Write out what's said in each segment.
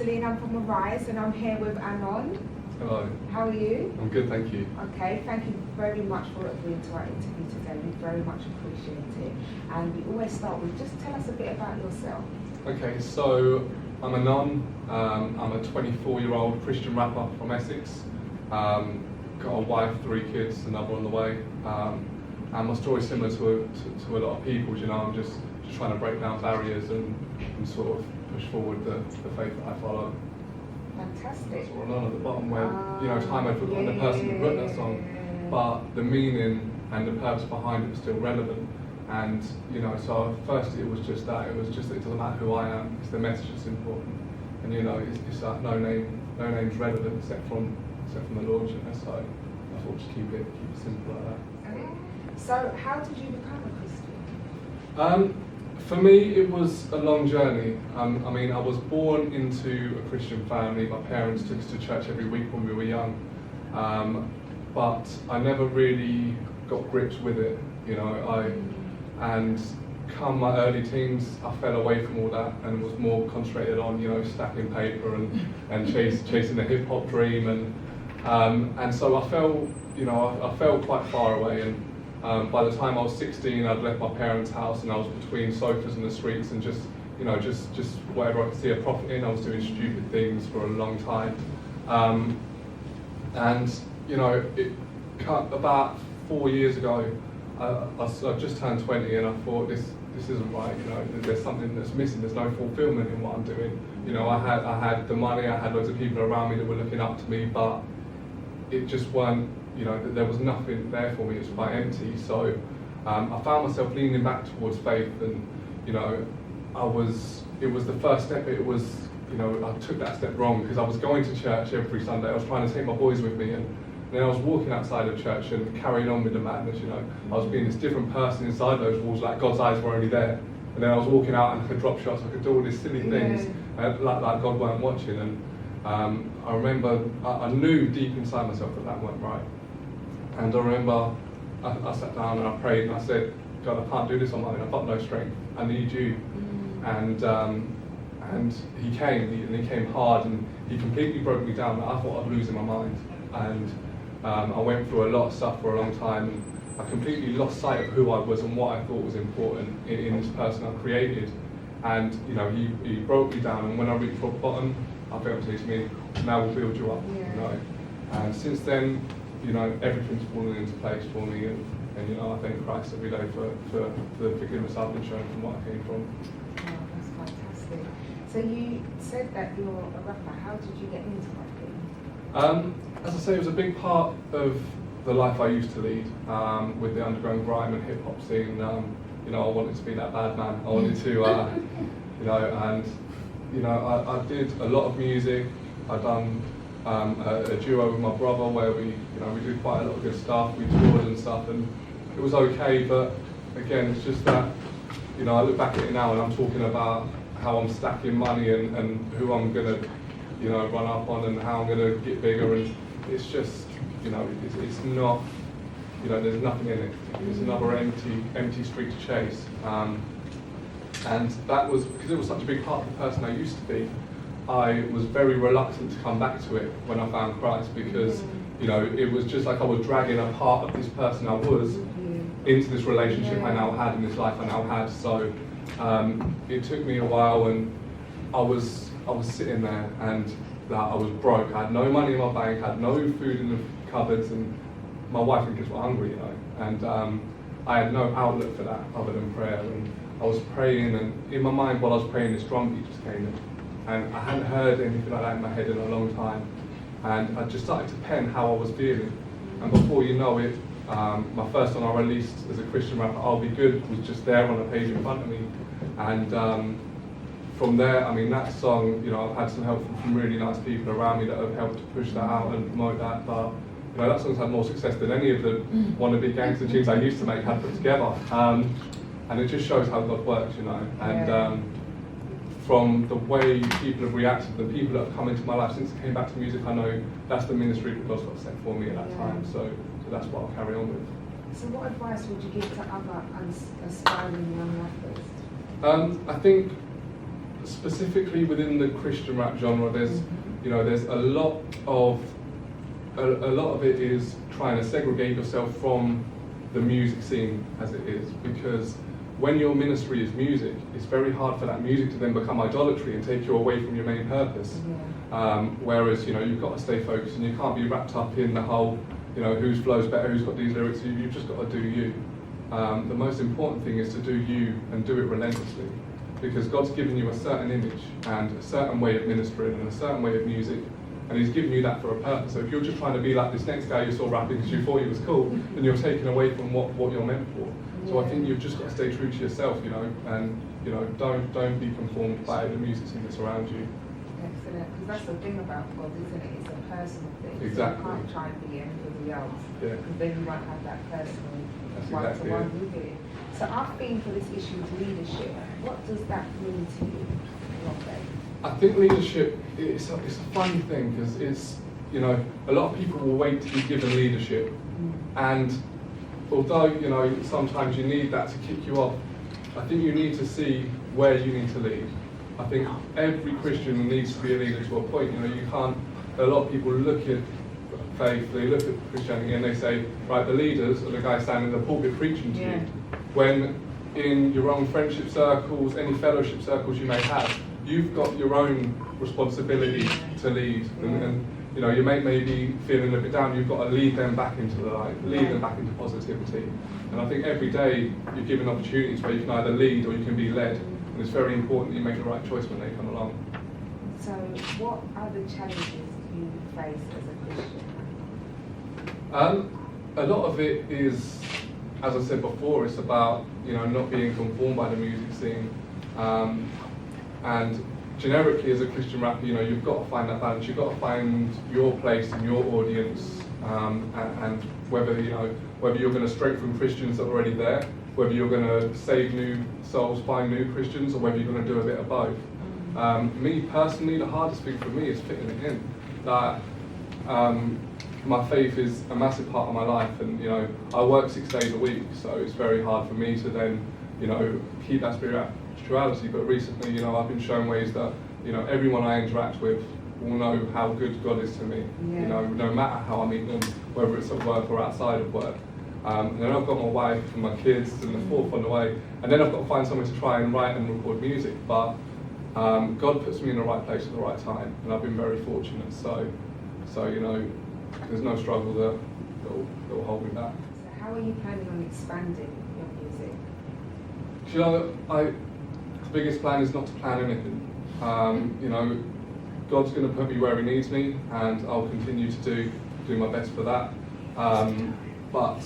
Celine, I'm from Arise and I'm here with Anon. Hello. How are you? I'm good, thank you. Okay, thank you very much for agreeing to our interview today. We very much appreciate it. And we always start with just tell us a bit about yourself. Okay, so I'm Anon. I'm a 24-year-old Christian rapper from Essex. Got a wife, 3 kids, another on the way. And my story is similar to a lot of people's. You know, I'm just trying to break down barriers and sort of push forward the faith that I follow. Fantastic. That's what on at the bottom where, you know, time I'd forgotten the person who wrote that song, but the meaning and the purpose behind it was still relevant. And, you know, so first it was just that, it doesn't matter who I am, it's the message that's important. And, you know, it's that no name's relevant except from the Lord, you know, so I thought just keep it simple like that. Okay. So how did you become a Christian? For me, it was a long journey. I mean, I was born into a Christian family. My parents took us to church every week when we were young, but I never really got grips with it. You know, and come my early teens, I fell away from all that and was more concentrated on, you know, stacking paper and chasing the hip hop dream, and so I fell quite far away. And by the time I was 16, I'd left my parents' house and I was between sofas and the streets and just whatever I could see a profit in. I was doing stupid things for a long time, and you know, it cut about 4 years ago. I just turned 20 and I thought this isn't right. You know, there's something that's missing. There's no fulfillment in what I'm doing. You know, I had the money. I had loads of people around me that were looking up to me, but it just weren't. You know, there was nothing there for me. It was quite empty. So I found myself leaning back towards faith, and you know, it was the first step. It was, you know, I took that step wrong because I was going to church every Sunday. I was trying to take my boys with me, and then I was walking outside of church and carrying on with the madness. You know, I was being this different person inside those walls, like God's eyes were only there. And then I was walking out and I could drop shots. I could do all these silly things, like God weren't watching. And I remember I knew deep inside myself that weren't right. And I remember I sat down and I prayed and I said, God, I can't do this on my own. I've got no strength. I need you. And he came, and he came hard, and he completely broke me down. I thought I'd lose my mind. And I went through a lot of stuff for a long time. I completely lost sight of who I was and what I thought was important in this person I created. And you know, he broke me down. And when I reached rock bottom, I felt him say to me, "Now we'll build you up." Yeah. You know. And since then, you know, everything's fallen into place for me, and you know, I thank Christ every day for the forgiveness I've been shown from what I came from. Oh, that's fantastic. So you said that you're a rapper. How did you get into rapping? As I say, it was a big part of the life I used to lead, with the underground grime and hip hop scene. You know, I wanted to be that bad man. I wanted to, you know, and you know, I did a lot of music. I'd done a duo with my brother where we did quite a lot of good stuff. We toured and stuff, and it was okay. But again, it's just that, you know, I look back at it now and I'm talking about how I'm stacking money and who I'm gonna, you know, run up on and how I'm gonna get bigger, and it's just, you know, it's not, you know, there's nothing in it. It's another empty street to chase. And that was because it was such a big part of the person I used to be. I was very reluctant to come back to it when I found Christ, because you know, it was just like I was dragging a part of this person I was into this relationship I now had, in this life I now had. So it took me a while, and I was sitting there and I was broke. I had no money in my bank, I had no food in the cupboards, and my wife and kids were hungry, you know, and I had no outlet for that other than prayer. And I was praying, and in my mind while I was praying, this drum beat just came in. And I hadn't heard anything like that in my head in a long time. And I just started to pen how I was feeling. And before you know it, my first song I released as a Christian rapper, I'll Be Good, was just there on a page in front of me. And from there, I mean, that song, you know, I've had some help from really nice people around me that have helped to push that out and promote that. But, you know, that song's had more success than any of the wannabe gangster tunes I used to make had put together. And it just shows how God works, you know. And from the way people have reacted, the people that have come into my life since I came back to music, I know that's the ministry that God's got set for me at that time. So that's what I'll carry on with. So what advice would you give to other aspiring young rappers? I think specifically within the Christian rap genre, there's there's a lot of it is trying to segregate yourself from the music scene as it is, because when your ministry is music, it's very hard for that music to then become idolatry and take you away from your main purpose. Whereas you've got to stay focused and you can't be wrapped up in the whole whose flow's better, who's got these lyrics. You've just got to do you. The most important thing is to do you and do it relentlessly, because God's given you a certain image and a certain way of ministering and a certain way of music, and He's given you that for a purpose. So if you're just trying to be like this next guy you saw rapping because you thought he was cool, then you're taken away from what you're meant for. So I think you've just got to stay true to yourself, and don't be conformed by the music scene that's around you. Excellent, because that's the thing about God, isn't it? It's a personal thing. Exactly. So you can't try and be anybody else, Yeah. because then you won't have that personal That's exactly one-to-one it. with it. So our theme for this issue is leadership. What does that mean to you, Robbie? I think leadership, it's a funny thing, because it's, a lot of people will wait to be given leadership, and although, sometimes you need that to kick you off, I think you need to see where you need to lead. I think every Christian needs to be a leader to a point. You can't, a lot of people look at faith, they look at Christianity and they say, right, the leaders are the guys standing in the pulpit preaching to you. When in your own friendship circles, any fellowship circles you may have, you've got your own responsibility to lead. And your mate may be feeling a bit down, you've got to lead them back into the light, lead them back into positivity. And I think every day you're given opportunities where you can either lead or you can be led. And it's very important that you make the right choice when they come along. So what are the challenges you face as a Christian? A lot of it is, as I said before, it's about not being conformed by the music scene, and generically as a Christian rapper, you've got to find that balance. You've got to find your place in your audience, and whether you're going to straight from Christians that are already there, whether you're going to save new souls, find new Christians, or whether you're going to do a bit of both. Me personally, the hardest thing for me is fitting it in. That my faith is a massive part of my life, and I work 6 days a week, so it's very hard for me to then keep that spirituality. But recently, I've been shown ways that everyone I interact with will know how good God is to me. No matter how I meet them, whether it's at work or outside of work. And then I've got my wife and my kids and the fourth on the way, and then I've got to find somewhere to try and write and record music. But God puts me in the right place at the right time, and I've been very fortunate. So there's no struggle that will hold me back. So how are you planning on expanding your music? The biggest plan is not to plan anything. God's going to put me where He needs me, and I'll continue to do my best for that. But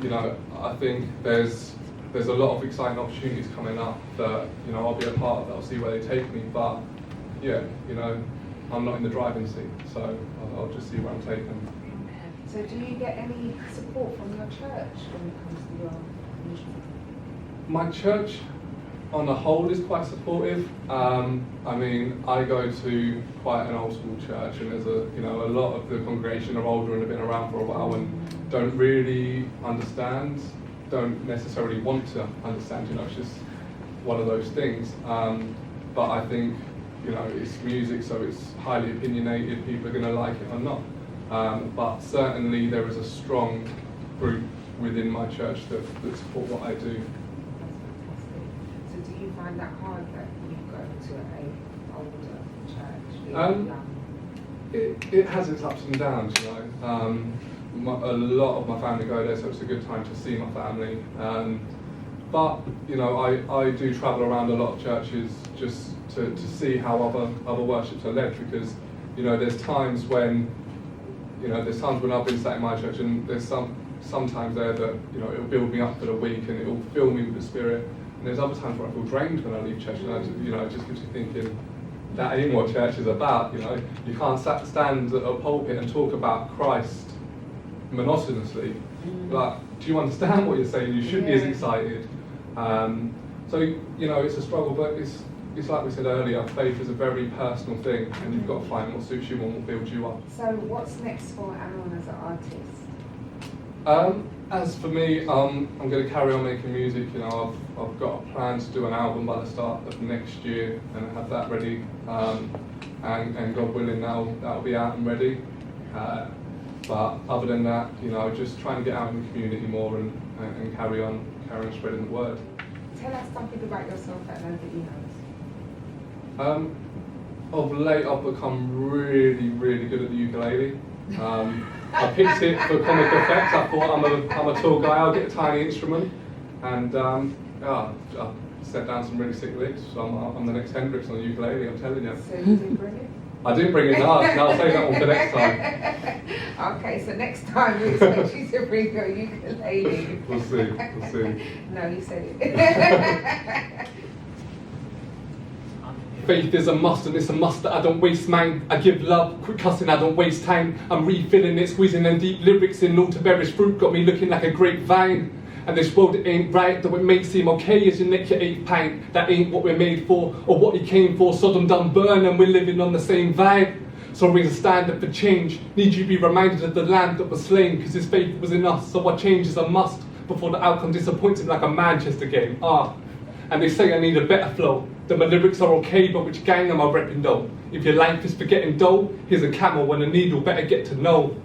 I think there's a lot of exciting opportunities coming up that I'll be a part of. I'll see where they take me. But I'm not in the driving seat, so I'll just see where I'm taken. So do you get any support from your church when it comes to your music? My church, on the whole, is quite supportive. I go to quite an old school church, and there's a lot of the congregation are older and have been around for a while and don't really understand, don't necessarily want to understand. It's just one of those things. But I think it's music, so it's highly opinionated. People are going to like it or not. But certainly there is a strong group within my church that support what I do. So do you find that hard that you go to an older church? It has its ups and downs, a lot of my family go there, so it's a good time to see my family. But I do travel around a lot of churches just to see how other worships are led, because there's times when I've been sat in my church, and there's sometimes there that it'll build me up for the week and it'll fill me with the Spirit. And there's other times where I feel drained when I leave church, and it just gives you thinking, that ain't what church is about. You can't stand at a pulpit and talk about Christ monotonously. Like, do you understand what you're saying? You should be as excited. So it's a struggle, but it's like we said earlier, faith is a very personal thing, and you've got to find what suits you and what will build you up. So what's next for Anon as an artist? As for me, I'm going to carry on making music. You know, I've got a plan to do an album by the start of next year and have that ready. And God willing, that'll be out and ready. But other than that, you know, just trying to get out in the community more and carry on spreading the word. Tell us something about yourself that nobody knows. Of late, I've become really, really good at the ukulele. I picked it for comic effects. I thought I'm a tall guy, I'll get a tiny instrument, and I set down some really sick licks. So I'm the next Hendrix on the ukulele, I'm telling you. So you did bring it? I didn't bring it up. No, I'll save that one for next time. Okay, so next time we expect you to bring your ukulele. We'll see. No, you said it. Faith is a must, and it's a must that I don't waste mine. I give love, quit cussing, I don't waste time. I'm refilling it, squeezing them deep lyrics in. All to bearish fruit got me looking like a grapevine. And this world it ain't right, though it may seem okay as you nick your 8th pint. That ain't what we're made for, or what he came for. Sodom done burn, and we're living on the same vibe. So raise a stand up for change. Need you be reminded of the land that was slain, because his faith was in us. So our change is a must, before the outcome disappointed like a Manchester game. And they say I need a better flow. That my lyrics are okay, but which gang am I repping though? If your life is for getting dough, here's a camel and a needle, better get to know.